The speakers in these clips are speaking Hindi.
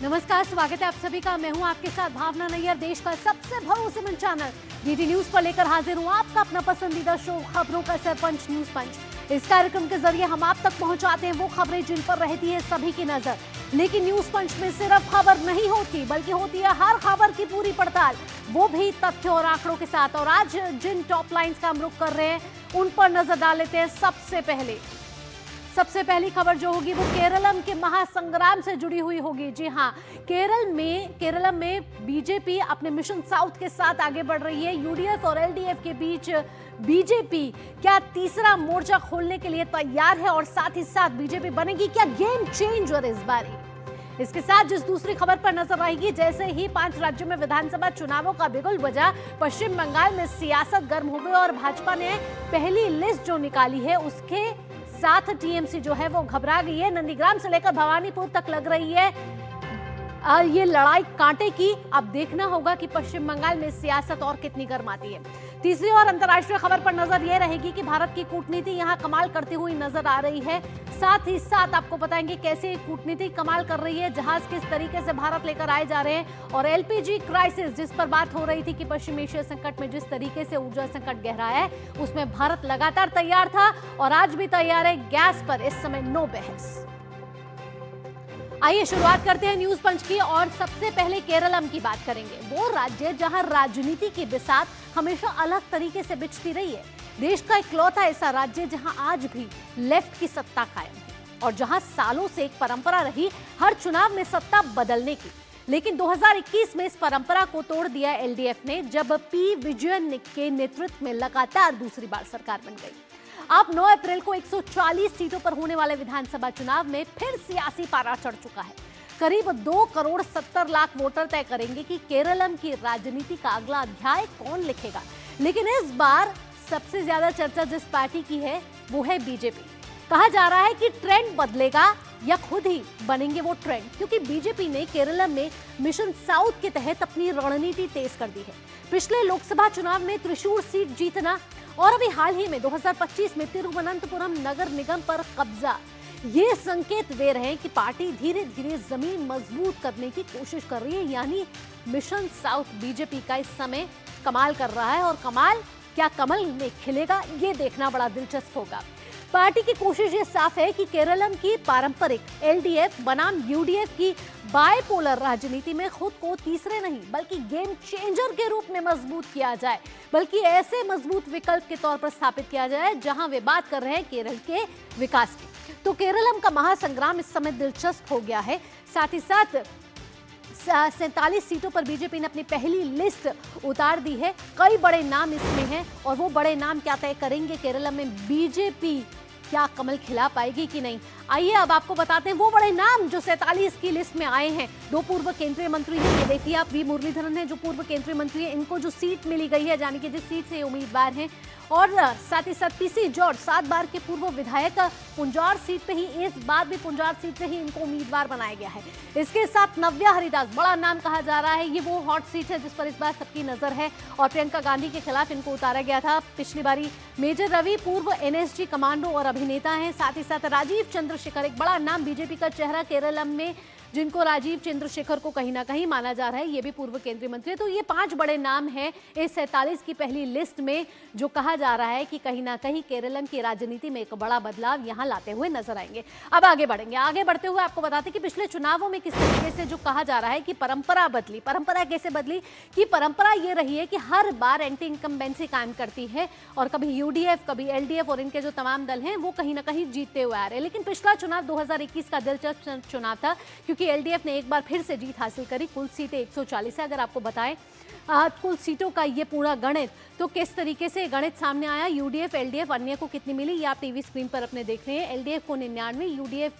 नमस्कार, स्वागत है आप सभी का। मैं हूं आपके साथ भावना नैयर। देश का सबसे भरोसेमंद चैनल डीडी न्यूज पर लेकर हाजिर हूं आपका अपना पसंदीदा शो खबरों का सरपंच न्यूज पंच। इस कार्यक्रम के जरिए हम आप तक पहुंचाते हैं वो खबरें जिन पर रहती है सभी की नजर। लेकिन न्यूज पंच में सिर्फ खबर नहीं होती, बल्कि होती है हर खबर की पूरी पड़ताल, वो भी तथ्यों और आंकड़ों के साथ। और आज जिन टॉप लाइन्स का हम रुख कर रहे हैं उन पर नजर डाल लेते हैं। सबसे पहली खबर जो होगी वो केरलम के महासंग्राम से जुड़ी हुई होगी। जी हाँ, केरलम में बीजेपी अपने मिशन साउथ के साथ आगे बढ़ रही है। यूडीएफ और एलडीएफ के बीच बीजेपी क्या तीसरा मोर्चा खोलने के लिए तैयार है, और साथ ही साथ बीजेपी बनेगी क्या गेम चेंजर इस बारी। इसके साथ जिस दूसरी खबर पर नजर आएगी, जैसे ही 5 राज्यों में विधानसभा चुनावों का बिगुल बजा, पश्चिम बंगाल में सियासत गर्म हो गई और भाजपा ने पहली लिस्ट जो निकाली है उसके साथ टीएमसी जो है वो घबरा गई है। नंदीग्राम से लेकर भवानीपुर तक लग रही है ये लड़ाई कांटे की। अब देखना होगा कि पश्चिम बंगाल में सियासत और कितनी गर्माती है। तीसरी और अंतर्राष्ट्रीय खबर पर नजर यह रहेगी कि भारत की कूटनीति यहां कमाल करती हुई नजर आ रही है। साथ ही साथ आपको बताएंगे कैसे कूटनीति कमाल कर रही है, जहाज किस तरीके से भारत लेकर आए जा रहे हैं, और एलपीजी क्राइसिस जिस पर बात हो रही थी कि पश्चिम एशिया संकट में जिस तरीके से ऊर्जा संकट गहरा है, उसमें भारत लगातार तैयार था और आज भी तैयार है। गैस पर इस समय नो बहस। आइए शुरुआत करते हैं न्यूज पंच की, और सबसे पहले केरलम की बात करेंगे। वो राज्य जहां राजनीति की बिसात हमेशा अलग तरीके से बिछती रही है। देश का इकलौता ऐसा राज्य जहां आज भी लेफ्ट की सत्ता कायम है, और जहां सालों से एक परंपरा रही हर चुनाव में सत्ता बदलने की। लेकिन 2021 में इस परंपरा को तोड़ दिया एलडीएफ ने, जब पी विजयन के नेतृत्व में लगातार दूसरी बार सरकार बन गई। अब 9 अप्रैल को 140 सीटों पर होने वाले विधानसभा चुनाव में फिर सियासी पारा चढ़ चुका है। करीब 2 करोड़ 70 लाख वोटर तय करेंगे कि केरलम की राजनीति का अगला अध्याय कौन लिखेगा। लेकिन इस बार सबसे ज्यादा चर्चा जिस पार्टी की है वो है बीजेपी। कहा जा रहा है कि ट्रेंड बदलेगा या खुद ही बनेंगे वो ट्रेंड, क्योंकि बीजेपी ने केरलम में मिशन साउथ के तहत अपनी रणनीति तेज कर दी है। पिछले लोकसभा चुनाव में त्रिशूर सीट जीतना और अभी हाल ही में 2025 में तिरुवनंतपुरम नगर निगम पर कब्जा, ये संकेत दे रहे हैं कि पार्टी धीरे धीरे जमीन मजबूत करने की कोशिश कर रही है। यानी मिशन साउथ बीजेपी का इस समय कमाल कर रहा है, और कमाल क्या कमल में खिलेगा ये देखना बड़ा दिलचस्प होगा। पार्टी की कोशिश ये साफ है कि केरलम की पारंपरिक एलडीएफ बनाम यूडीएफ की बायपोलर राजनीति में खुद को तीसरे नहीं बल्कि गेम चेंजर के रूप में मजबूत किया जाए, बल्कि ऐसे मजबूत विकल्प के तौर पर स्थापित किया जाए जहां वे बात कर रहे हैं केरल के विकास की। तो केरलम का महासंग्राम इस समय दिलचस्प हो गया है। साथ ही साथ 47 सीटों पर बीजेपी ने अपनी पहली लिस्ट उतार दी है। कई बड़े नाम इसमें हैं, और वो बड़े नाम क्या तय करेंगे केरलम में बीजेपी क्या कमल खिला पाएगी कि नहीं। आइए अब आपको बताते हैं वो बड़े नाम जो 47 की लिस्ट में आए हैं। 2 पूर्व केंद्रीय मंत्री हैं, ये देखिए आप, वी मुरलीधरन है जो पूर्व केंद्रीय मंत्री है, इनको जो सीट मिली गई है, यानी कि जिस सीट से उम्मीदवार हैं, और साथ ही साथ पीसी जॉर्ज 7 बार के पूर्व विधायक, पुंजार सीट पे ही, इस बार भी पुंजार सीट से ही इनको उम्मीदवार बनाया गया है। इसके साथ नव्या हरिदास बड़ा नाम कहा जा रहा है, ये वो हॉट सीट है जिस पर इस बार सबकी नजर है, और प्रियंका गांधी के खिलाफ इनको उतारा गया था पिछली बारी। मेजर रवि पूर्व एनएसजी कमांडो और अभिनेता हैं। साथ ही साथ राजीव चंद्रशेखर, एक बड़ा नाम, बीजेपी का चेहरा केरलम में, जिनको राजीव चंद्रशेखर को कहीं ना कहीं माना जा रहा है, ये भी पूर्व केंद्रीय मंत्री है। तो ये 5 बड़े नाम हैं इस 47 की पहली लिस्ट में, जो कहा जा रहा है कि कहीं ना कहीं केरलम की राजनीति में एक बड़ा बदलाव यहां लाते हुए नजर आएंगे। अब आगे बढ़ेंगे। आगे बढ़ते हुए आपको बताते हैं कि पिछले चुनावों में किस तरीके से जो कहा जा रहा है कि परंपरा बदली। परंपरा कैसे बदली? कि परंपरा ये रही है कि हर बार एंटी इनकम्बेंसी कायम करती है, और कभी यूडीएफ कभी एलडीएफ और इनके जो तमाम दल हैं वो कहीं ना कहीं जीतते हुए आ रहे हैं। लेकिन पिछला चुनाव 2021 का दिलचस्प चुनाव था, क्योंकि एलडीएफ ने एक बार फिर से जीत हासिल करी। कुल सीटें 140 है। अगर आपको बताएं कुल सीटों का ये पूरा गणित, तो किस तरीके से गणित सामने आया, यूडीएफ एलडीएफ अन्य को कितनी मिली, ये आप टीवी स्क्रीन पर अपने देख रहे हैं। एलडीएफ को 99, यूडीएफ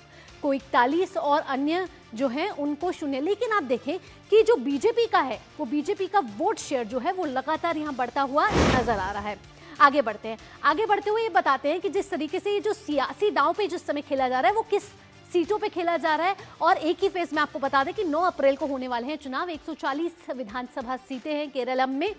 को 41 और अन्य जो है उनको 0। लेकिन आप देखें कि जो बीजेपी का है, वो बीजेपी का वोट शेयर जो है वो लगातार यहाँ बढ़ता हुआ नजर आ रहा है। आगे बढ़ते हैं। आगे बढ़ते हुए ये बताते हैं कि जिस तरीके से ये जो सियासी दांव पे जिस समय खेला जा रहा है वो किस सीटों पे खेला जा रहा है। और एक ही फेज में आपको बता दें कि 9 अप्रैल को होने वाले हैं चुनाव। 140 विधानसभा सीटें हैं केरलम में,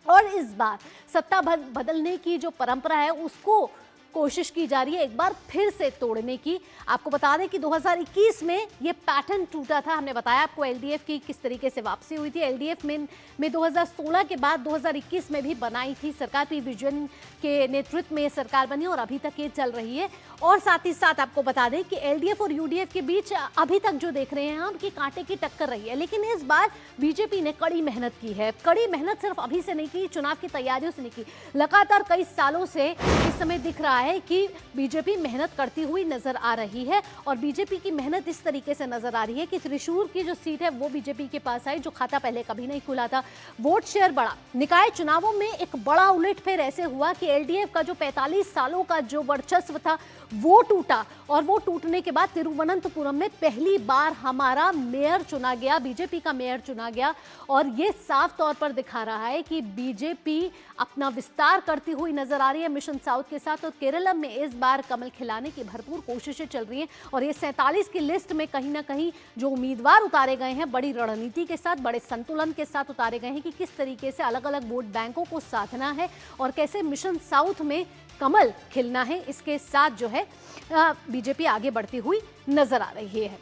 और इस बार सत्ता बदलने की जो परंपरा है उसको कोशिश की जा रही है एक बार फिर से तोड़ने की। आपको बता दें कि 2021 में ये पैटर्न टूटा था। हमने बताया आपको एलडीएफ की किस तरीके से वापसी हुई थी। एलडीएफ में 2016 के बाद 2021 में भी बनाई थी सरकार, पी विजन के नेतृत्व में सरकार बनी और अभी तक ये चल रही है। और साथ ही साथ आपको बता दें कि एलडीएफ और यूडीएफ के बीच अभी तक जो देख रहे हैं हम कि कांटे की टक्कर रही है। लेकिन इस बार बीजेपी ने कड़ी मेहनत की है। कड़ी मेहनत सिर्फ अभी से नहीं की, चुनाव की तैयारियों से नहीं की, लगातार कई सालों से इस समय दिख रहा है कि बीजेपी मेहनत करती हुई नजर आ रही है। और बीजेपी की मेहनत इस तरीके से नजर आ रही है कि त्रिशूर की जो सीट है वो बीजेपी के पास आई, जो खाता पहले कभी नहीं खुला था। वोट शेयर बढ़ा। निकाय चुनावों में एक बड़ा उलटफेर ऐसे हुआ कि एलडीएफ का जो 45 सालों का जो वर्चस्व था वो टूटा। और वो टूटने के बाद तिरुवनंतपुरम में पहली बार हमारा मेयर चुना गया, बीजेपी का मेयर चुना गया। और ये साफ तौर पर दिखा रहा है कि बीजेपी अपना विस्तार करती हुई नजर आ रही है मिशन साउथ के साथ। और केरलम में इस बार कमल खिलाने की भरपूर कोशिशें चल रही हैं। और ये 47 की लिस्ट में कहीं ना कहीं जो उम्मीदवार उतारे गए हैं, बड़ी रणनीति के साथ, बड़े संतुलन के साथ उतारे गए हैं कि किस तरीके से अलग अलग वोट बैंकों को साधना है और कैसे मिशन साउथ में कमल खिलना है। इसके साथ जो है बीजेपी आगे बढ़ती हुई नजर आ रही है।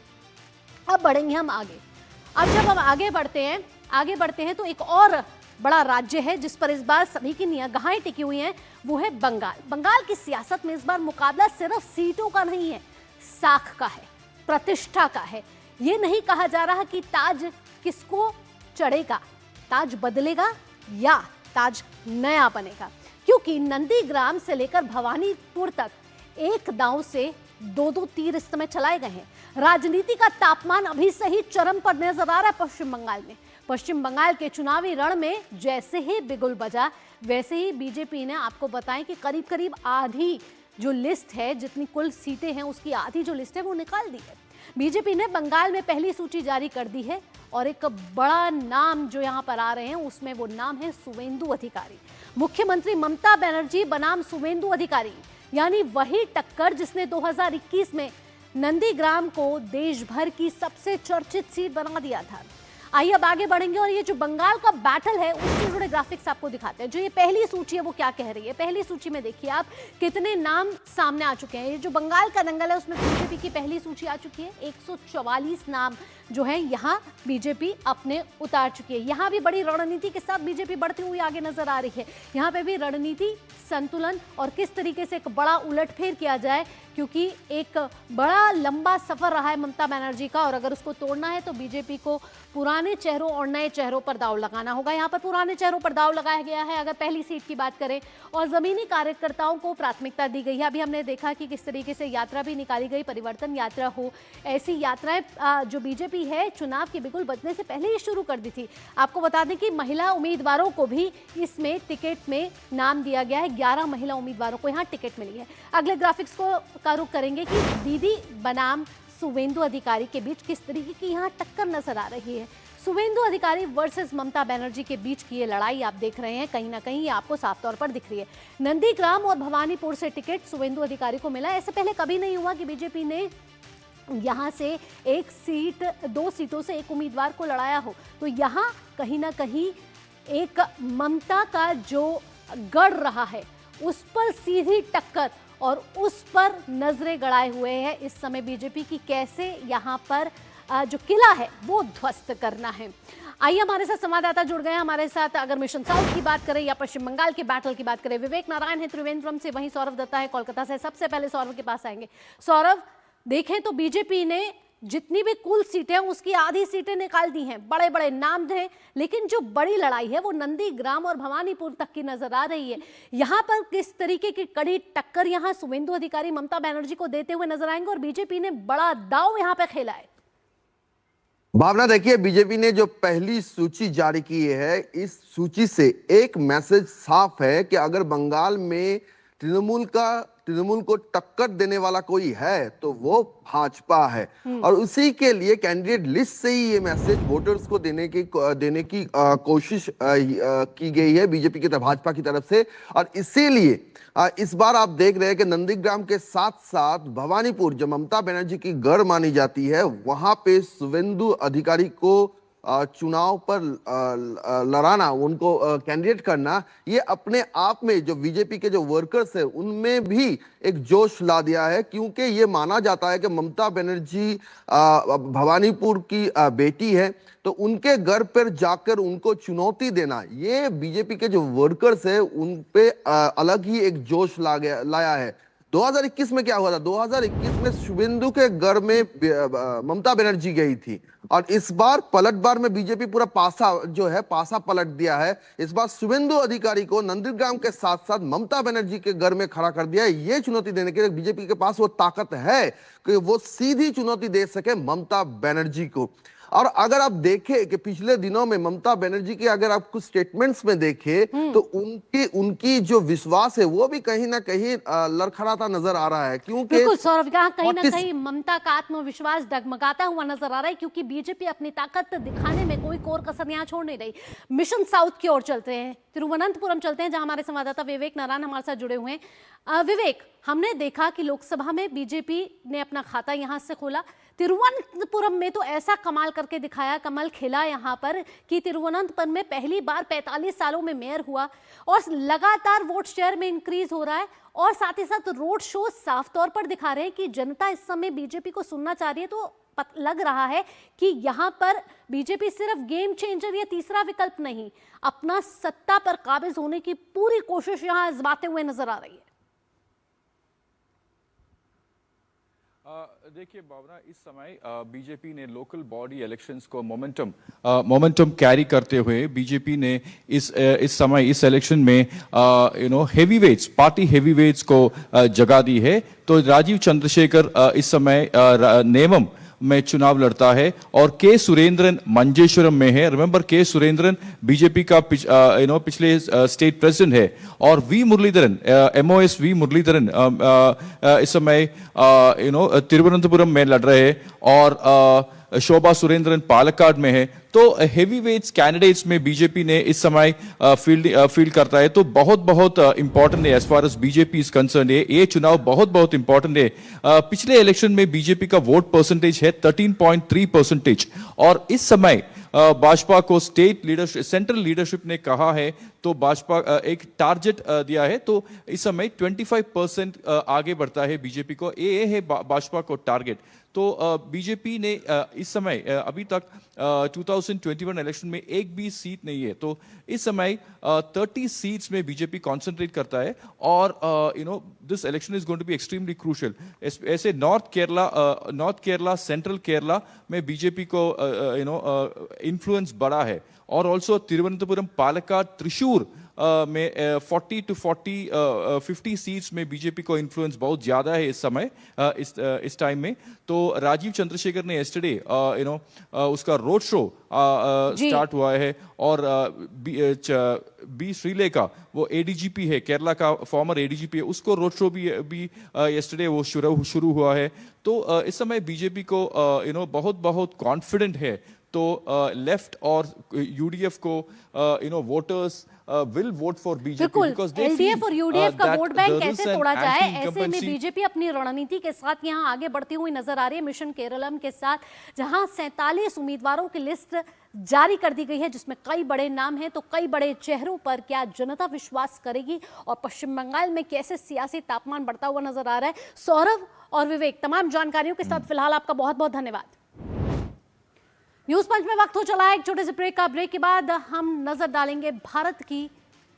अब बढ़ेंगे हम आगे। अब जब हम आगे बढ़ते हैं तो एक और बड़ा राज्य है जिस पर इस बार सभी की निगाहें टिकी हुई हैं, वो है बंगाल। बंगाल की सियासत में इस बार मुकाबला सिर्फ सीटों का नहीं है, साख का है, प्रतिष्ठा का है। ये नहीं कहा जा रहा कि ताज किसको चढ़ेगा, ताज बदलेगा या ताज नया बनेगा, क्योंकि नंदीग्राम से लेकर भवानीपुर तक एक दांव से दो तीर इस समय चलाए गए हैं। राजनीति का तापमान अभी से ही चरम पर नजर आ रहा है पश्चिम बंगाल में। पश्चिम बंगाल के चुनावी रण में जैसे ही बिगुल बजा, वैसे ही बीजेपी ने, आपको बताएं कि करीब करीब आधी जो लिस्ट है, जितनी कुल सीटें हैं उसकी आधी जो लिस्ट है वो निकाल दी है। बीजेपी ने बंगाल में पहली सूची जारी कर दी है और एक बड़ा नाम जो यहां पर आ रहे हैं उसमें वो नाम है शुवेंदु अधिकारी। मुख्यमंत्री ममता बनर्जी बनाम शुवेंदु अधिकारी, यानी वही टक्कर जिसने 2021 में नंदीग्राम को देश भर की सबसे चर्चित सीट बना दिया था। आइए अब आगे बढ़ेंगे और ये जो बंगाल का बैटल है उससे जुड़े ग्राफिक्स आपको दिखाते हैं। जो ये पहली सूची है वो क्या कह रही है। पहली सूची में देखिए आप कितने नाम सामने आ चुके हैं। ये जो बंगाल का दंगल है उसमें बीजेपी की पहली सूची आ चुकी है। 144 नाम जो है यहाँ बीजेपी अपने उतार चुकी है। यहाँ भी बड़ी रणनीति के साथ बीजेपी बढ़ती हुई आगे नजर आ रही है। यहाँ पे भी रणनीति, संतुलन और किस तरीके से एक बड़ा उलटफेर किया जाए, क्योंकि एक बड़ा लंबा सफर रहा है ममता बनर्जी का और अगर उसको तोड़ना है तो बीजेपी को पुराने चेहरों और नए चेहरों पर दांव लगाना होगा। यहाँ पर पुराने चेहरों पर दांव लगाया गया है अगर पहली सीट की बात करें, और जमीनी कार्यकर्ताओं को प्राथमिकता दी गई है। अभी हमने देखा कि किस तरीके से यात्रा भी निकाली गई, परिवर्तन यात्रा हो, ऐसी यात्राएं जो बीजेपी है चुनाव के बिगुल बजने से पहले ही शुरू कर दी थी। आपको बता दें कि महिला उम्मीदवारों को भी इसमें टिकट में नाम दिया गया है। 11 महिला उम्मीदवारों को यहाँ टिकट मिली है। अगले ग्राफिक्स का रुख करेंगे कि दीदी बनाम शुवेंदु अधिकारी के बीच किस तरीके की यहाँ टक्कर नजर आ रही है। शुवेंदु अधिकारी वर्सेस ममता बनर्जी के बीच की ये लड़ाई आप देख रहे हैं, कहीं ना कहीं ये आपको साफ तौर पर दिख रही है। नंदीग्राम और भवानीपुर से टिकट शुवेंदु अधिकारी को मिला। ऐसे पहले कभी नहीं हुआ कि बीजेपी ने यहाँ से एक सीट, 2 सीटों से एक उम्मीदवार को लड़ाया हो। तो यहाँ कहीं ना कहीं एक ममता का जो गढ़ रहा है उस पर सीधी टक्कर और उस पर नजरें गड़ाए हुए हैं इस समय बीजेपी की, कैसे यहाँ पर जो किला है वो ध्वस्त करना है। आइए हमारे साथ संवाददाता जुड़ गए हैं हमारे साथ। अगर मिशन साउथ की बात करें या पश्चिम बंगाल के बैटल की बात करें, विवेक नारायण है त्रिवेंद्रम से, वहीं सौरभ दत्ता है कोलकाता से। सबसे पहले सौरभ के पास आएंगे। सौरभ, देखें तो बीजेपी ने जितनी भी कुल सीटें हैं उसकी आधी सीटें निकाल दी हैं, बड़े बड़े नाम हैं, लेकिन जो बड़ी लड़ाई है वो नंदीग्राम और भवानीपुर तक की नजर आ रही है। यहाँ पर किस तरीके की कड़ी टक्कर यहाँ शुवेंदु अधिकारी ममता बनर्जी को देते हुए नजर आएंगे और बीजेपी ने बड़ा दांव यहाँ पे खेला है। भावना, देखिए बीजेपी ने जो पहली सूची जारी की है, इस सूची से एक मैसेज साफ है कि अगर बंगाल में तृणमूल को टक्कर देने वाला कोई है तो वो भाजपा है। और उसी के लिए कैंडिडेट लिस्ट से ही ये मैसेज वोटर्स को देने की कोशिश की गई है बीजेपी की तरफ, भाजपा की तरफ से। और इसीलिए इस बार आप देख रहे हैं कि नंदीग्राम के साथ साथ भवानीपुर, जो ममता बनर्जी की गढ़ मानी जाती है, वहां पे शुवेंदु अधिकारी को चुनाव पर लड़ाना, उनको कैंडिडेट करना, ये अपने आप में जो बीजेपी के जो वर्कर्स है उनमें भी एक जोश ला दिया है, क्योंकि ये माना जाता है कि ममता बनर्जी भवानीपुर की बेटी है, तो उनके घर पर जाकर उनको चुनौती देना, ये बीजेपी के जो वर्कर्स है उन पे अलग ही एक जोश लाया है। 2021 में क्या हुआ था? 2021 में शुभेंदु के घर में ममता बनर्जी गई थी, और इस बार पलटवार में बीजेपी पूरा पासा पलट दिया है। इस बार शुभेंदु अधिकारी को नंदीग्राम के साथ साथ ममता बनर्जी के घर में खड़ा कर दिया है। ये चुनौती देने के लिए बीजेपी के पास वो ताकत है कि वो सीधी चुनौती दे सके ममता बनर्जी को। और अगर आप देखें कि पिछले दिनों में ममता बनर्जी के अगर आप कुछ स्टेटमेंट्स में देखें तो उनकी जो विश्वास है वो भी कहीं ना कहीं लड़खड़ाता नजर आ रहा है, क्योंकि बिल्कुल सौरभ, कहीं ना कहीं ममता का आत्मविश्वास डगमगाता हुआ नजर आ रहा है, क्योंकि बीजेपी अपनी ताकत दिखाने में कोई कोर कसर यहाँ छोड़ नहीं रही। मिशन साउथ की ओर चलते हैं, तिरुवनंतपुरम चलते हैं, जहां हमारे संवाददाता विवेक नारायण हमारे साथ जुड़े हुए हैं। विवेक, हमने देखा कि लोकसभा में बीजेपी ने अपना खाता यहां से खोला, तिरुवनंतपुरम में तो ऐसा कमाल करके दिखाया, कमल खिला यहां पर कि तिरुवनंतपुरम में पहली बार 45 सालों में मेयर हुआ और लगातार वोट शेयर में इंक्रीज हो रहा है, और साथ ही साथ रोड शो साफ तौर पर दिखा रहे हैं कि जनता इस समय बीजेपी को सुनना चाह रही है। तो लग रहा है कि यहां पर बीजेपी सिर्फ गेम चेंजर या तीसरा विकल्प नहीं, अपना सत्ता पर काबिज होने की पूरी कोशिश यहां आजमाते हुए नजर आ रही है। देखिए भावना, इस समय बीजेपी ने लोकल बॉडी इलेक्शंस को मोमेंटम कैरी करते हुए बीजेपी ने इस समय इस इलेक्शन में हेवीवेट्स, पार्टी हेवीवेट्स को जगह दी है। तो राजीव चंद्रशेखर इस समय नेमम में चुनाव लड़ता है और के सुरेंद्रन मंजेश्वरम में है। रिमेंबर, के सुरेंद्रन बीजेपी का पिछले स्टेट प्रेसिडेंट है, और V Muraleedharan MOS V Muraleedharan इस समय तिरुवनंतपुरम में लड़ रहे हैं, और शोभा सुरेंद्रन पालक्काड में है। तो हेवीवेट्स कैंडिडेट्स में बीजेपी ने इस समय फील्ड करता है, तो बहुत इंपॉर्टेंट है as far as BJP is concern है। ये चुनाव बहुत इंपॉर्टेंट है। पिछले इलेक्शन में बीजेपी का वोट परसेंटेज है 13.3%, और इस समय भाजपा को सेंट्रल लीडरशिप ने कहा है, तो भाजपा एक टारगेट दिया है, तो इस समय 25% आगे बढ़ता है बीजेपी को। ये है भाजपा को टारगेट। तो बीजेपी ने इस समय अभी तक 2021 इलेक्शन में एक भी सीट नहीं है, तो इस समय 30 सीट्स में बीजेपी कॉन्सेंट्रेट करता है, और this election is going to be extremely crucial. ऐसे नॉर्थ केरला, सेंट्रल केरला में बीजेपी को इन्फ्लुएंस बड़ा है, और ऑल्सो तिरुवनंतपुरम, पालक्काड, त्रिशूर में 40 to 50 सीट्स में बीजेपी को इन्फ्लुएंस बहुत ज्यादा है इस समय, इस टाइम में। तो राजीव चंद्रशेखर ने यस्टरडे उसका रोड शो स्टार्ट हुआ है, और बी श्रीलेखा, वो ADGP है, केरला का फॉर्मर ADGP है, उसको रोड शो भी यस्टरडे वो शुरू हुआ है। तो इस समय बीजेपी को बहुत कॉन्फिडेंट है। तो लेफ्ट और UDF को voters will vote for BJP because they LDF और UDF का वोट बैंक कैसे तोड़ा जाए, ऐसे में anti-incumbency बीजेपी अपनी रणनीति के साथ यहां आगे बढ़ती हुई नजर आ रही है मिशन केरलम के साथ, जहां 47 उम्मीदवारों की लिस्ट जारी कर दी गई है, जिसमें कई बड़े नाम हैं। तो कई बड़े चेहरों पर क्या जनता विश्वास करेगी, और पश्चिम बंगाल में कैसे सियासी तापमान बढ़ता हुआ नजर आ रहा है। सौरभ और विवेक, तमाम जानकारियों के साथ फिलहाल आपका बहुत बहुत धन्यवाद। न्यूज पंच में वक्त हो चला है एक छोटे से ब्रेक का। ब्रेक के बाद हम नजर डालेंगे भारत की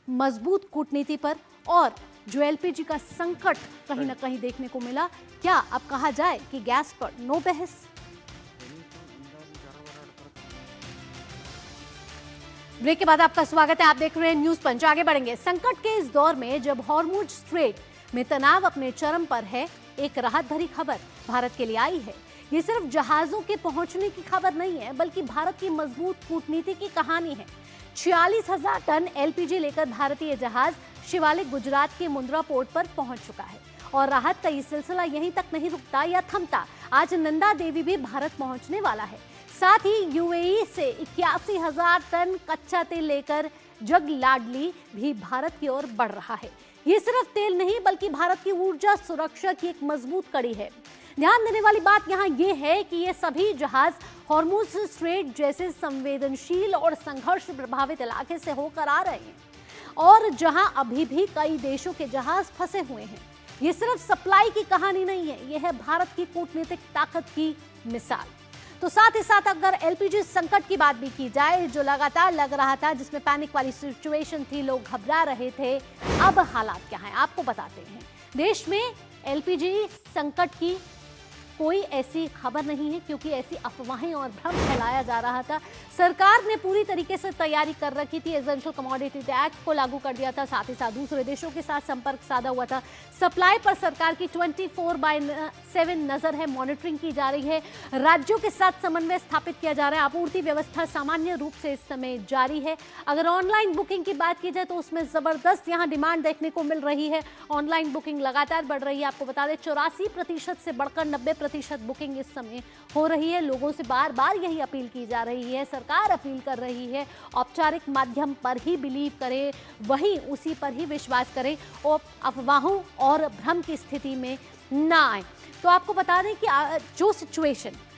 मजबूत कूटनीति पर, और जो LPG का संकट कहीं ना कहीं देखने को मिला, क्या अब कहा जाए कि गैस पर नो बहस। ब्रेक के बाद आपका स्वागत है, आप देख रहे हैं न्यूज पंच। आगे बढ़ेंगे। संकट के इस दौर में जब हॉर्मुज स्ट्रेट में तनाव अपने चरम पर है, एक राहत भरी खबर भारत के लिए आई है। ये सिर्फ जहाजों के पहुंचने की खबर नहीं है, बल्कि भारत की मजबूत कूटनीति की कहानी है। 46,000 टन LPG लेकर भारतीय जहाज शिवालिक, गुजरात के मुंद्रा पोर्ट पर पहुंच चुका है, और राहत का ये सिलसिला यहीं तक नहीं रुकता या थमता। आज नंदा देवी भी भारत पहुंचने वाला है। साथ ही UAE से 81,000 टन कच्चा तेल लेकर जगलाडली भी भारत की ओर बढ़ रहा है। ये सिर्फ तेल नहीं, बल्कि भारत की ऊर्जा सुरक्षा की एक मजबूत कड़ी है। ध्यान देने वाली बात यहाँ ये है कि ये सभी जहाज हॉर्मुज स्ट्रेट जैसे संवेदनशील और संघर्ष प्रभावित इलाके से होकर आ रहे हैं और जहां अभी भी कई देशों के जहाज फंसे हुए हैं। ये सिर्फ सप्लाई की कहानी नहीं है, ये है भारत की कूटनीतिक ताकत की मिसाल। तो साथ ही साथ अगर एलपीजी संकट की बात भी की जाए, जो लगातार लग रहा था, जिसमें पैनिक वाली सिचुएशन थी, लोग घबरा रहे थे, अब हालात क्या हैं आपको बताते हैं। देश में एलपीजी संकट की कोई ऐसी खबर नहीं है, क्योंकि ऐसी अफवाहें और भ्रम फैलाया जा रहा था। सरकार ने पूरी तरीके से तैयारी कर रखी थी, एसेंशियल कमोडिटी एक्ट को लागू कर दिया था, साथ ही साथ दूसरे देशों के साथ संपर्क साधा हुआ था। सप्लाई पर सरकार की 24/7 नजर है, मॉनिटरिंग की जा रही है, राज्यों के साथ समन्वय स्थापित किया जा रहा है। आपूर्ति व्यवस्था सामान्य रूप से इस समय जारी है। अगर ऑनलाइन बुकिंग की बात की जाए तो उसमें जबरदस्त यहाँ डिमांड देखने को मिल रही है। ऑनलाइन बुकिंग लगातार बढ़ रही है। आपको बता दें 84% से बढ़कर 90% बुकिंग इस समय हो रही है। लोगों से बार बार यही अपील की जा रही है, सरकार अपील कर रही है, औपचारिक माध्यम पर ही बिलीव करें, वहीं उसी पर ही विश्वास करें और अफवाहों और भ्रम की स्थिति में ना आए। तो आपको बता दें कि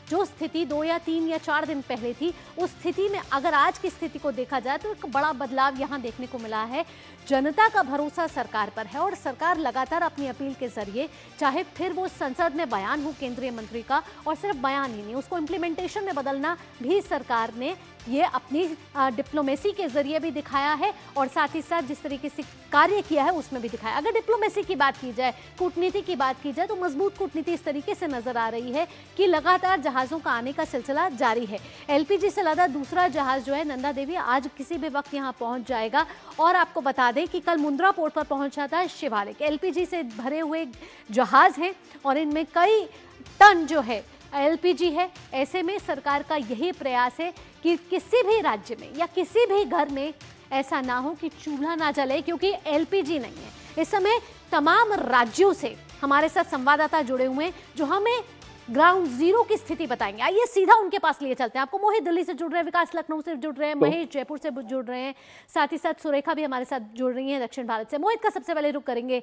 जो स्थिति 2 या 3 या 4 दिन पहले थी, उस स्थिति में अगर आज की स्थिति को देखा जाए तो एक बड़ा बदलाव यहाँ देखने को मिला है। जनता का भरोसा सरकार पर है और सरकार लगातार अपनी अपील के जरिए, चाहे फिर वो संसद में बयान हो केंद्रीय मंत्री का, और सिर्फ बयान ही नहीं, उसको इम्प्लीमेंटेशन में बदलना भी सरकार ने ये अपनी डिप्लोमेसी के जरिए भी दिखाया है और साथ ही साथ जिस तरीके से कार्य किया है उसमें भी दिखाया। अगर डिप्लोमेसी की बात की जाए, कूटनीति की बात की जाए, तो मजबूत कूटनीति इस तरीके से नजर आ रही है कि लगातार जहाजों का आने का सिलसिला जारी है। एलपीजी से लदा दूसरा जहाज जो है नंदा देवी आज किसी भी वक्त यहाँ पहुंच जाएगा। और आपको बता दें कि कल मुंद्रा पोर्ट पर पहुंचा था शिवालिक। एलपीजी से भरे हुए जहाज हैं और इनमें कई टन जो है एलपीजी है। ऐसे में सरकार का यही प्रयास है कि किसी भी राज्य में या किसी भी घर में ऐसा ना हो कि चूल्हा ना जले, क्योंकि एलपीजी नहीं है। इस समय तमाम राज्यों से हमारे साथ संवाददाता जुड़े हुए हैं जो हमें ग्राउंड जीरो की स्थिति बताएंगे। आइए सीधा उनके पास लिए चलते हैं। आपको मोहित दिल्ली से जुड़ रहे हैं, विकास लखनऊ से जुड़ रहे हैं, महेश जयपुर से जुड़ रहे हैं, साथ ही साथ सुरेखा भी हमारे साथ जुड़ रही हैं दक्षिण भारत से। मोहित का सबसे पहले रुख करेंगे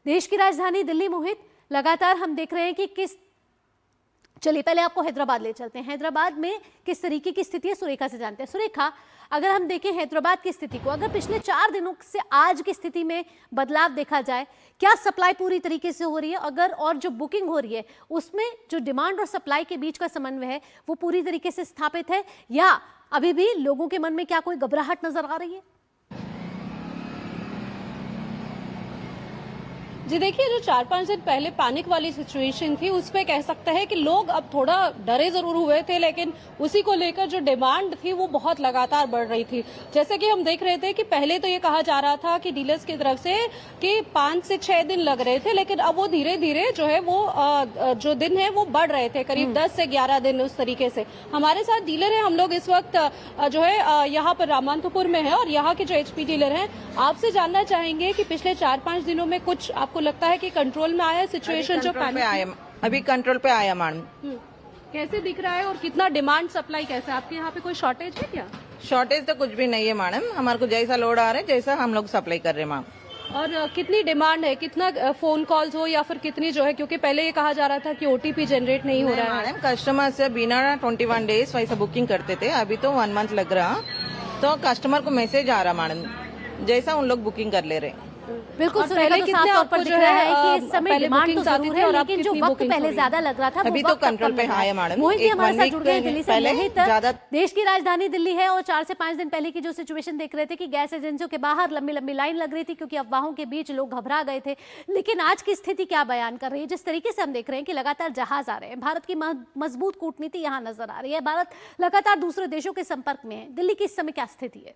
देश की राजधानी दिल्ली। मोहित, लगातार हम देख रहे हैं कि चलिए पहले आपको हैदराबाद ले चलते हैं। हैदराबाद में किस तरीके की स्थिति है, सुरेखा से जानते हैं। सुरेखा, अगर हम देखें हैदराबाद की स्थिति को, अगर पिछले 4 दिनों से आज की स्थिति में बदलाव देखा जाए, क्या सप्लाई पूरी तरीके से हो रही है, अगर और जो बुकिंग हो रही है उसमें जो डिमांड और सप्लाई के बीच का समन्वय है वो पूरी तरीके से स्थापित है, या अभी भी लोगों के मन में क्या कोई घबराहट नजर आ रही है? जी देखिए, जो 4-5 दिन पहले पैनिक वाली सिचुएशन थी उस पे कह सकते हैं कि लोग अब थोड़ा डरे जरूर हुए थे, लेकिन उसी को लेकर जो डिमांड थी वो बहुत लगातार बढ़ रही थी। जैसे कि हम देख रहे थे कि पहले तो ये कहा जा रहा था कि डीलर्स की तरफ से कि 5 से 6 दिन लग रहे थे, लेकिन अब वो धीरे धीरे जो है वो जो दिन है वो बढ़ रहे थे, करीब 10 से 11 दिन उस तरीके से। हमारे साथ डीलर है, हम लोग इस वक्त जो है यहाँ पर रामांतपुर में है और यहाँ के जो एचपी डीलर हैं, आपसे जानना चाहेंगे कि पिछले 4-5 दिनों में कुछ आपको लगता है कि कंट्रोल में आया सिचुएशन? जो अभी कंट्रोल पे आया मैडम। कैसे दिख रहा है और कितना डिमांड सप्लाई कैसा है? आपके यहाँ पे कोई शॉर्टेज है क्या? शॉर्टेज तो कुछ भी नहीं है मैडम, हमारे को जैसा लोड आ रहा है जैसा हम लोग सप्लाई कर रहे हैं मैम। और कितनी डिमांड है, कितना फोन कॉल्स हो या फिर कितनी जो है, क्योंकि पहले ये कहा जा रहा था कि ओटीपी जनरेट नहीं हो रहा है। मैडम कस्टमर से बिना 21 डेज वैसा बुकिंग करते थे, अभी तो 1 मंथ लग रहा, तो कस्टमर को मैसेज आ रहा मैडम, जैसा उन लोग बुकिंग कर ले रहे। बिल्कुल, पहले कितने आपको जो है कि इस समय डिमांड तो जरूर है, लेकिन जो वक्त पहले ज्यादा लग रहा था अभी तो कंट्रोल पे है मैडम। मोहित भी हमारे साथ जुड़ गए दिल्ली से। मोहित, देश की राजधानी दिल्ली है और 4 से 5 दिन पहले की जो सिचुएशन देख रहे थे कि गैस एजेंसियों के बाहर लंबी लंबी लाइन लग रही थी क्योंकि अफवाहों के बीच लोग घबरा गए थे, लेकिन आज की स्थिति क्या बयान कर रही है? जिस तरीके से हम देख रहे हैं कि लगातार जहाज आ रहे हैं, भारत की मजबूत कूटनीति यहाँ नजर आ रही है, भारत लगातार दूसरे देशों के संपर्क में है, दिल्ली की इस समय क्या स्थिति है?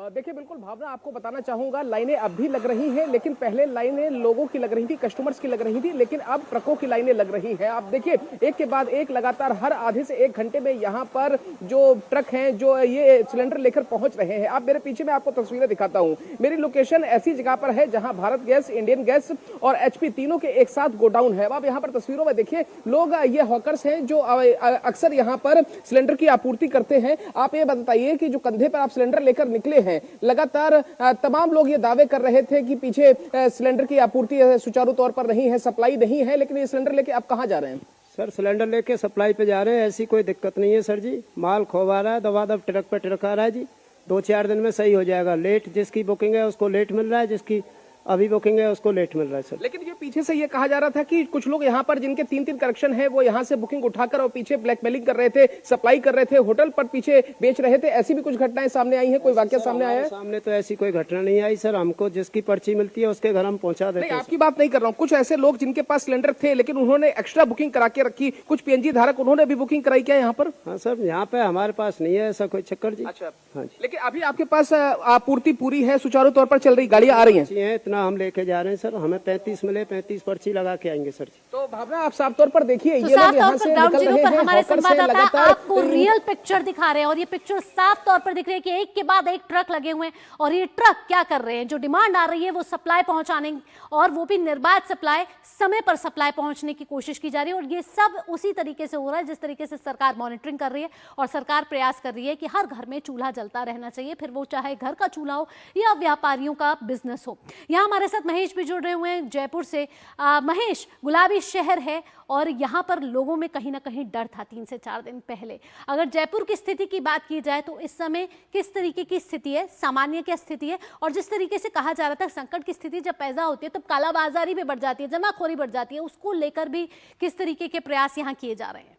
देखिए बिल्कुल भावना, आपको बताना चाहूंगा, लाइनें अब भी लग रही हैं, लेकिन पहले लाइनें लोगों की लग रही थी, कस्टमर्स की लग रही थी, लेकिन अब ट्रकों की लाइनें लग रही हैं। आप देखिए एक के बाद एक लगातार हर आधे से 1 घंटे में यहाँ पर जो ट्रक हैं जो ये सिलेंडर लेकर पहुंच रहे हैं। आप मेरे पीछे में आपको तस्वीरें दिखाता हूँ। मेरी लोकेशन ऐसी जगह पर है जहाँ भारत गैस, इंडियन गैस और एचपी तीनों के एक साथ गोडाउन है। आप यहाँ पर तस्वीरों में देखिए, लोग ये हॉकर्स हैं जो अक्सर यहाँ पर सिलेंडर की आपूर्ति करते हैं। आप ये बताइए कि जो कंधे पर आप सिलेंडर लेकर निकले हैं, हैं। लगातार तमाम लोग ये दावे कर रहे थे कि पीछे सिलेंडर की आपूर्ति सुचारू तौर पर नहीं है, सप्लाई नहीं है, लेकिन ये सिलेंडर लेके आप कहाँ जा रहे हैं? सर सिलेंडर लेके सप्लाई पे जा रहे हैं, ऐसी कोई दिक्कत नहीं है सर जी। माल खोवा रहा है, दबादब ट्रक पे ट्रक आ रहा है जी। 2-4 दिन में सही हो जाएगा। लेट जिसकी बुकिंग है उसको लेट मिल रहा है, जिसकी अभी बुकिंग है उसको लेट मिल रहा है सर। लेकिन ये पीछे से ये कहा जा रहा था कि कुछ लोग यहाँ पर जिनके 3-3 कनेक्शन है वो यहाँ से बुकिंग उठाकर और पीछे ब्लैकमेलिंग कर रहे थे, सप्लाई कर रहे थे, होटल पर पीछे बेच रहे थे। ऐसी भी कुछ घटनाएं सामने आई हैं? कोई वाकया सामने आया है? सामने तो ऐसी कोई घटना नहीं आई सर। हमको जिसकी पर्ची मिलती है उसके घर हम पहुंचा देते हैं। आपकी बात नहीं कर रहा हूँ, कुछ ऐसे लोग जिनके पास सिलेंडर थे लेकिन उन्होंने एक्स्ट्रा बुकिंग करा के रखी, कुछ पीएनजी धारक उन्होंने भी बुकिंग कराई क्या यहाँ पर? हाँ सर, यहाँ पे हमारे पास नहीं है ऐसा कोई चक्कर जी। अच्छा, हाँ जी। लेकिन अभी आपके पास आपूर्ति पूरी है, सुचारू तौर पर चल रही, गाड़ियां आ रही हैं? इतना हम लेके जा रहे हैं सर। हमें 35 मिले, 35 पर्ची लगा के आएंगे सर जी। तो भावना आप साफ तौर पर देखिए, तो ये साफ लोग यहाँ तौर से पर ग्राउंड निकल जीरो रहे पर हैं, हमारे हॉकर से संवाददाता लगातार आपको रियल पिक्चर दिखा रहे हैं और ये पिक्चर साफ तौर पर दिख रही है कि एक के बाद एक ट्रक लगे हुए हैं और ये ट्रक क्या कर रहे हैं, जो डिमांड आ रही है वो सप्लाई पहुंचाने और वो भी निर्बाध सप्लाई, समय पर सप्लाई पहुंचने की कोशिश की जा रही है। और ये सब उसी तरीके से हो रहा है जिस तरीके से सरकार मॉनिटरिंग कर रही है और सरकार प्रयास कर रही है कि हर घर में चूल्हा जलता रहना चाहिए, फिर वो चाहे घर का चूल्हा हो या व्यापारियों का बिजनेस हो। यहाँ हमारे साथ महेश भी जुड़ रहे हुए हैं जयपुर से। महेश, गुलाबी शहर है और यहाँ पर लोगों में कहीं ना कहीं डर था 3 से 4 दिन पहले। अगर जयपुर की स्थिति की बात की जाए तो इस समय किस तरीके की स्थिति है, सामान्य क्या स्थिति है? और जिस तरीके से कहा जा रहा था संकट की स्थिति जब पैदा होती है तब कालाबाजारी भी बढ़ जाती है, जमाखोरी बढ़ जाती है, उसको लेकर भी किस तरीके के प्रयास यहाँ किए जा रहे हैं?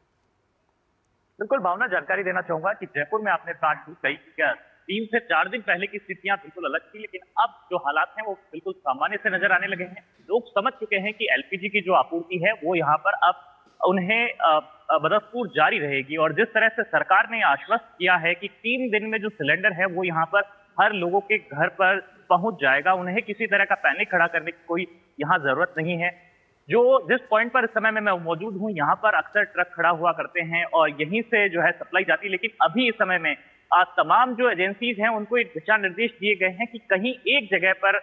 बिल्कुल भावना, जानकारी देना चाहूंगा कि जयपुर में आपने बात की कही 3 से 4 दिन पहले की स्थितियां बिल्कुल अलग थी, लेकिन अब जो हालात हैं वो बिल्कुल सामान्य से नजर आने लगे हैं। लोग समझ चुके हैं कि एलपीजी की जो आपूर्ति है वो यहाँ पर अब उन्हें बदस्तूर जारी रहेगी। और जिस तरह से सरकार ने आश्वस्त किया है कि 3 दिन में जो सिलेंडर है वो यहाँ पर हर लोगों के घर पर पहुंच जाएगा, उन्हें किसी तरह का पैनिक खड़ा करने की कोई यहाँ जरूरत नहीं है। जिस पॉइंट पर इस समय में मैं मौजूद हूँ, यहाँ पर अक्सर ट्रक खड़ा हुआ करते हैं और यहीं से जो है सप्लाई जाती है। लेकिन अभी इस समय में तमाम जो एजेंसीज हैं उनको एक दिशा निर्देश दिए गए हैं कि कहीं एक जगह पर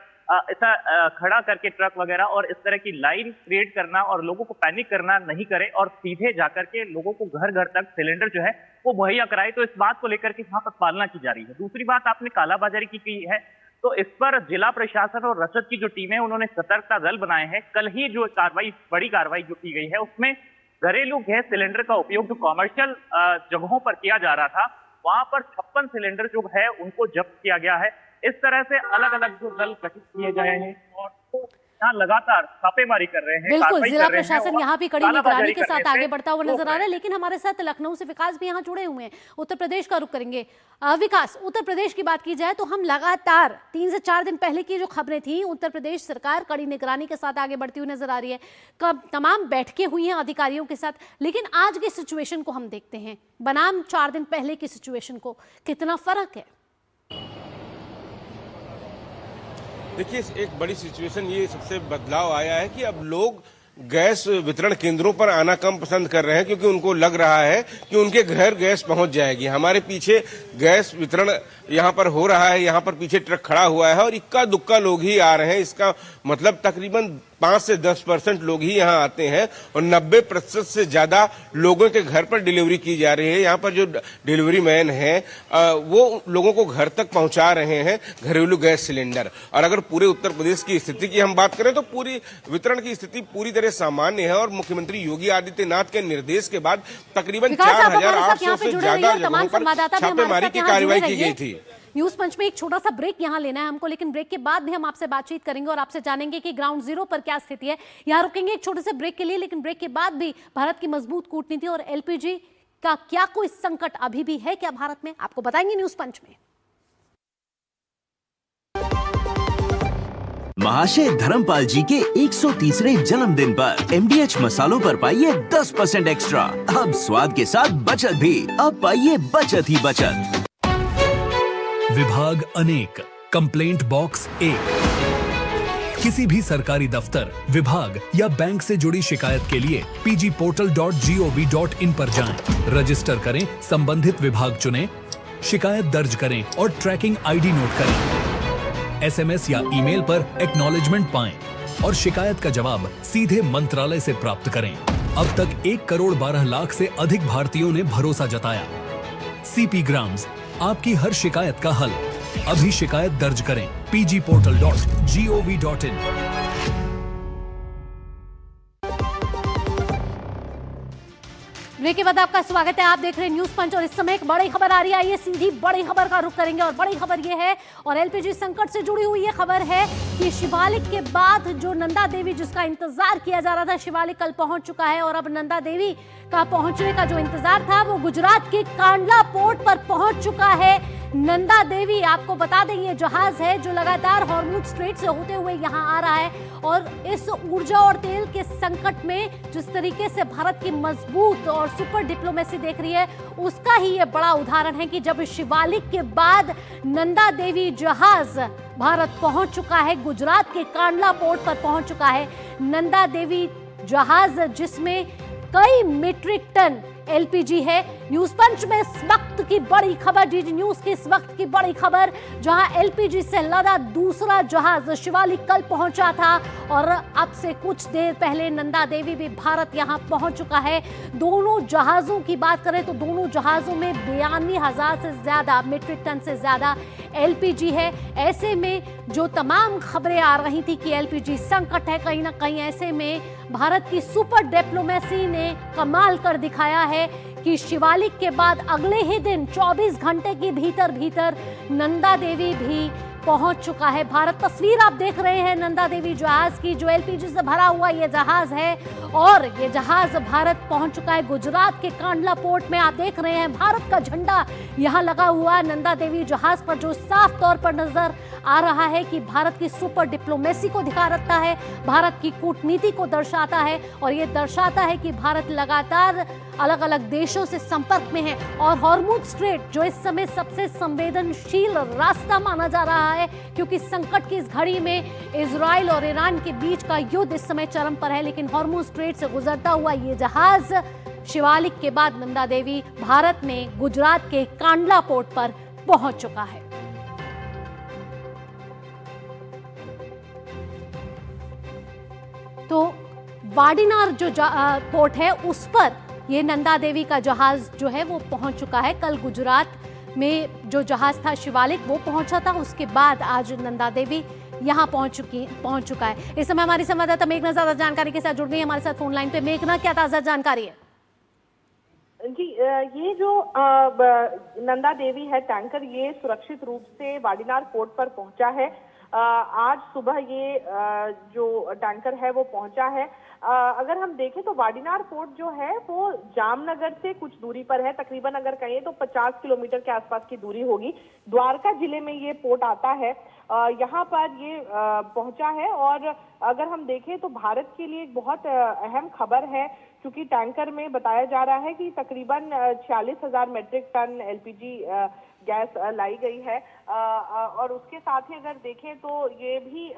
ऐसा खड़ा करके ट्रक वगैरह और इस तरह की लाइन क्रिएट करना और लोगों को पैनिक करना नहीं करे और सीधे जाकर के लोगों को घर घर तक सिलेंडर जो है वो मुहैया कराए। तो इस बात को लेकर के यहाँ पर पालना की जा रही है। दूसरी बात, आपने कालाबाजारी की है तो इस पर जिला प्रशासन और रसद की जो टीम है उन्होंने सतर्कता दल बनाए हैं। कल ही जो बड़ी कार्रवाई जो की गई है उसमें घरेलू गैस सिलेंडर का उपयोग जो कॉमर्शियल जगहों पर किया जा रहा था वहां पर 56 सिलेंडर जो है उनको जब्त किया गया है। इस तरह से अलग अलग जो दल गठित किए गए हैं और यहाँ लगातार छापेमारी कर रहे हैं। बिल्कुल, जिला प्रशासन यहाँ भी कड़ी निगरानी के साथ आगे बढ़ता हुआ नजर आ रहा है। लेकिन हमारे साथ लखनऊ से विकास भी यहाँ जुड़े हुए हैं, उत्तर प्रदेश का रुख करेंगे। विकास, उत्तर प्रदेश की बात की जाए तो हम लगातार 3 से 4 दिन पहले की जो खबरें थी, उत्तर प्रदेश सरकार कड़ी निगरानी के साथ आगे बढ़ती हुई नजर आ रही है, कब तमाम बैठकें हुई हैं अधिकारियों के साथ। लेकिन आज की सिचुएशन को हम देखते हैं बनाम 4 दिन पहले की सिचुएशन को, कितना फर्क है? देखिए, एक बड़ी सिचुएशन ये सबसे बदलाव आया है कि अब लोग गैस वितरण केंद्रों पर आना कम पसंद कर रहे हैं क्योंकि उनको लग रहा है कि उनके घर गैस पहुंच जाएगी। हमारे पीछे गैस वितरण यहाँ पर हो रहा है, यहाँ पर पीछे ट्रक खड़ा हुआ है और इक्का दुक्का लोग ही आ रहे हैं। इसका मतलब तकरीबन 5 से 10% लोग ही यहाँ आते हैं और 90% से ज्यादा लोगों के घर पर डिलीवरी की जा रही है। यहाँ पर जो डिलीवरी मैन है वो लोगों को घर तक पहुंचा रहे हैं घरेलू गैस सिलेंडर। और अगर पूरे उत्तर प्रदेश की स्थिति की हम बात करें तो पूरी वितरण की स्थिति पूरी तरह सामान्य है और मुख्यमंत्री योगी आदित्यनाथ के निर्देश के बाद तकरीबन 4800 से ज्यादा जगहों पर छापेमारी की कार्रवाई की गई थी। न्यूज पंच में एक छोटा सा ब्रेक यहां लेना है हमको, लेकिन ब्रेक के बाद भी हम आपसे बातचीत करेंगे और आपसे जानेंगे कि ग्राउंड जीरो पर क्या स्थिति है। यहां रुकेंगे एक छोटे से ब्रेक के लिए, लेकिन ब्रेक के बाद भी भारत की मजबूत कूटनीति और एलपीजी का क्या कोई संकट अभी भी है क्या भारत में, आपको बताएंगे न्यूज पंच में। महाशय धर्मपाल जी के 130वें जन्मदिन पर MDH मसालों पर पाइए 10% एक्स्ट्रा। अब स्वाद के साथ बचत भी, अब पाइए बचत ही बचत। विभाग अनेक, कंप्लेंट बॉक्स 1। किसी भी सरकारी दफ्तर, विभाग या बैंक से जुड़ी शिकायत के लिए pgportal.gov.in पर जाएं, रजिस्टर करें, संबंधित विभाग चुनें, शिकायत दर्ज करें और ट्रैकिंग ID नोट करें। SMS या ईमेल पर एक्नॉलेजमेंट पाएं और शिकायत का जवाब सीधे मंत्रालय से प्राप्त करें। अब तक 1 करोड़ 12 लाख से अधिक भारतीयों ने भरोसा जताया। CP ग्राम्स, आपकी हर शिकायत का हल। अभी शिकायत दर्ज करें pgportal.gov.in। ब्रेक के बाद आपका स्वागत है। आप देख रहे हैं न्यूज पंच और इस समय एक बड़ी खबर आ रही है। आइए सीधी बड़ी खबर का रुख करेंगे और बड़ी खबर ये है और एलपीजी संकट से जुड़ी हुई ये खबर है कि शिवालिक के बाद जो नंदा देवी जिसका इंतजार किया जा रहा था, शिवालिक कल पहुंच चुका है और अब नंदा देवी का पहुंचने का जो इंतजार था वो गुजरात के कांडला पोर्ट पर पहुंच चुका है। नंदा देवी, आपको बता दें, ये जहाज है जो लगातार हॉर्मुज स्ट्रेट से होते हुए यहाँ आ रहा है और इस ऊर्जा और तेल के संकट में जिस तरीके से भारत की मजबूत और सुपर डिप्लोमेसी देख रही है उसका ही ये बड़ा उदाहरण है कि जब शिवालिक के बाद नंदा देवी जहाज भारत पहुंच चुका है, गुजरात के कांडला पोर्ट पर पहुंच चुका है नंदा देवी जहाज, जिसमें कई मीट्रिक टन एलपीजी है। न्यूज पंच में इस वक्त की बड़ी खबर, डीडी न्यूज की इस वक्त की बड़ी खबर, जहां एलपीजी से लदा दूसरा जहाज शिवालिक कल पहुंचा था और अब से कुछ देर पहले नंदा देवी भी भारत यहां पहुंच चुका है। दोनों जहाजों की बात करें तो दोनों जहाजों में 92,000 से ज्यादा मीट्रिक टन से ज्यादा एलपीजी है। ऐसे में जो तमाम खबरें आ रही थी कि एलपीजी संकट है, कहीं ना कहीं ऐसे में भारत की सुपर डिप्लोमेसी ने कमाल कर दिखाया है कि शिवालिक के बाद अगले ही दिन 24 घंटे के भीतर नंदा देवी भी पहुंच चुका है भारत। तस्वीर आप देख रहे हैं नंदा देवी जहाज की, जो एलपीजी से भरा हुआ ये जहाज है और ये जहाज भारत पहुंच चुका है गुजरात के कांडला पोर्ट में। आप देख रहे हैं भारत का झंडा यहां लगा हुआ नंदा देवी जहाज पर, जो साफ तौर पर नजर आ रहा है कि भारत की सुपर डिप्लोमेसी को दिखाता है, भारत की कूटनीति को दर्शाता है और ये दर्शाता है कि भारत लगातार अलग अलग देशों से संपर्क में है। और हॉर्मुज स्ट्रेट जो इस समय सबसे संवेदनशील रास्ता माना जा रहा है, क्योंकि संकट की इस घड़ी में इजराइल और ईरान के बीच का युद्ध इस समय चरम पर है, लेकिन हॉर्मुज स्ट्रेट से गुजरता हुआ ये जहाज शिवालिक के बाद नंदा देवी भारत में गुजरात के कांडला पोर्ट पर पहुंच चुका है। तो वाडीनार जो पोर्ट है उस पर ये नंदा देवी का जहाज जो है वो पहुंच चुका है। कल गुजरात में जो जहाज था शिवालिक वो पहुंचा था, उसके बाद आज नंदा देवी यहां पहुंच चुका है। इस समय हमारी संवाददाता मेघना ज्यादा जानकारी के साथ जुड़ गई है हमारे साथ फोन लाइन पे। मेघना, क्या ताजा जानकारी है? जी, ये जो नंदा देवी है टैंकर, ये सुरक्षित रूप से वाडीनार पोर्ट पर पहुंचा है। आज सुबह ये जो टैंकर है वो पहुंचा है। अगर हम देखें तो वाडीनार पोर्ट जो है वो जामनगर से कुछ दूरी पर है, तकरीबन अगर कहें तो 50 किलोमीटर के आसपास की दूरी होगी। द्वारका जिले में ये पोर्ट आता है, यहाँ पर ये पहुंचा है। और अगर हम देखें तो भारत के लिए एक बहुत अहम खबर है, क्योंकि टैंकर में बताया जा रहा है कि तकरीबन 46,000 मीट्रिक टन एलपीजी गैस लाई गई है। और उसके साथ ही अगर देखें तो ये भी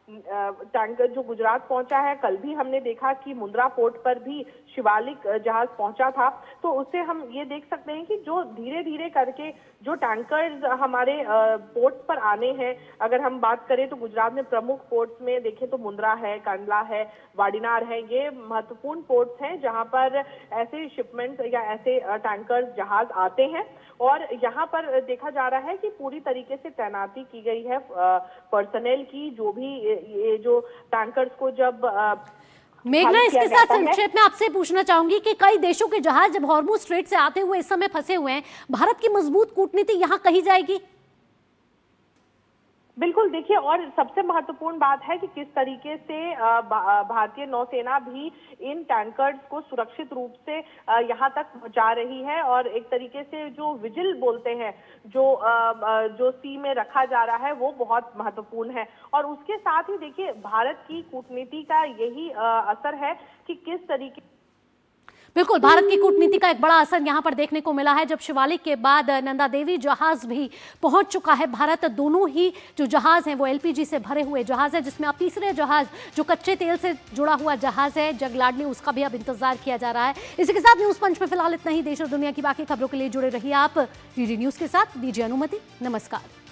टैंकर जो गुजरात पहुंचा है, कल भी हमने देखा कि मुंद्रा पोर्ट पर भी शिवालिक जहाज पहुंचा था। तो उससे हम ये देख सकते हैं कि जो धीरे धीरे करके जो टैंकर्स हमारे पोर्ट्स पर आने हैं, अगर हम बात करें तो गुजरात में प्रमुख पोर्ट्स में देखें तो मुंद्रा है, कांडला है, वाडीनार है, ये महत्वपूर्ण पोर्ट्स हैं जहां पर ऐसे शिपमेंट या ऐसे टैंकर्स जहाज आते हैं। और यहाँ पर देखा जा रहा है कि पूरी तरीके से तैनाती की गई है पर्सनल की, जो भी ये जो टैंकर्स को जब मेघना, इसके साथ संक्षेप में आपसे पूछना चाहूंगी कि कई देशों के जहाज जब हॉर्मुज स्ट्रेट से आते हुए इस समय फंसे हुए हैं, भारत की मजबूत कूटनीति यहाँ कही जाएगी? बिल्कुल, देखिए, और सबसे महत्वपूर्ण बात है कि किस तरीके से भारतीय नौसेना भी इन टैंकर्स को सुरक्षित रूप से यहाँ तक पहुंचा रही है। और एक तरीके से जो विजिल बोलते हैं, जो सी में रखा जा रहा है, वो बहुत महत्वपूर्ण है। और उसके साथ ही देखिए, भारत की कूटनीति का यही असर है कि किस तरीके, बिल्कुल, भारत की कूटनीति का एक बड़ा असर यहां पर देखने को मिला है। जब शिवालिक के बाद नंदा देवी जहाज भी पहुंच चुका है भारत, दोनों ही जो जहाज हैं वो एलपीजी से भरे हुए जहाज है, जिसमें अब तीसरे जहाज जो कच्चे तेल से जुड़ा हुआ जहाज है जगलाडली, उसका भी अब इंतजार किया जा रहा है। इसी के साथ न्यूज पंच में फिलहाल इतना ही। देश और दुनिया की बाकी खबरों के लिए जुड़े रहिए आप डीडी न्यूज के साथ। दीजिए अनुमति, नमस्कार।